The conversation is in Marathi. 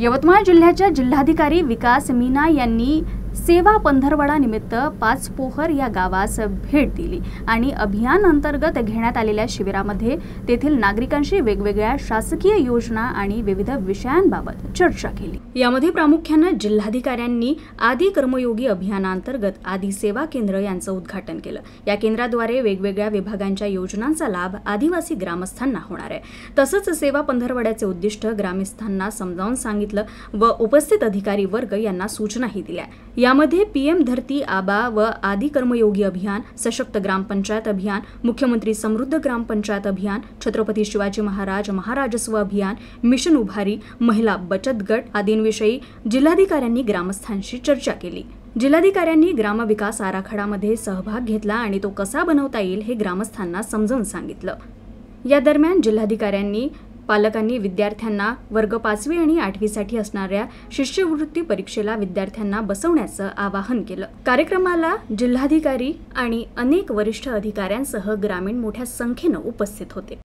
यवतमाळ जिल्ह्याच्या जिल्हाधिकारी विकास मीना यांनी सेवा पंधरवडा निमित्त पाचपोहर या गावास भेट दिली आणि अभियान अंतर्गत घेण्यात आलेल्या शिबिरामध्ये तेथील नागरिकांशी वेगवेगळ्या शासकीय योजना आणि विविध विषयांबाबत चर्चा केली। यामध्ये प्रामुख्याने जिल्हाधिकाऱ्यांनी आदी कर्मयोगी अभियानांतर्गत आदी सेवा केंद्र यांचं उद्घाटन केलं। या केंद्राद्वारे वेगवेगळ्या विभागांच्या योजनांचा लाभ आदिवासी ग्रामस्थांना होणार आहे। तसंच सेवा पंधरवड्याचे उद्दिष्ट ग्रामस्थांना समजावून सांगितलं व उपस्थित अधिकारी वर्ग यांना सूचनाही दिल्या। यामध्ये पीएम धरती आबा व आदी कर्मयोगी अभियान, सशक्त ग्रामपंचायत अभियान, मुख्यमंत्री समृद्ध ग्रामपंचायत अभियान, छत्रपती शिवाजी महाराज महाराजस्व अभियान, मिशन उभारी, महिला बचत गट आदींविषयी जिल्हाधिकाऱ्यांनी ग्रामस्थांशी चर्चा केली। जिल्हाधिकाऱ्यांनी ग्रामविकास आराखड्यामध्ये सहभाग घेतला आणि तो कसा बनवता येईल हे ग्रामस्थांना समजावून सांगितलं। या दरम्यान जिल्हाधिकाऱ्यांनी पालकांनी विद्यार्थ्यांना वर्ग 5वी आणि 8वी साठी असणाऱ्या शिष्यवृत्ती परीक्षेला विद्यार्थ्यांना बसवण्याचं आवाहन केलं। कार्यक्रमाला जिल्हाधिकारी आणि अनेक वरिष्ठ अधिकाऱ्यांसह ग्रामीण मोठ्या संख्येने उपस्थित होते।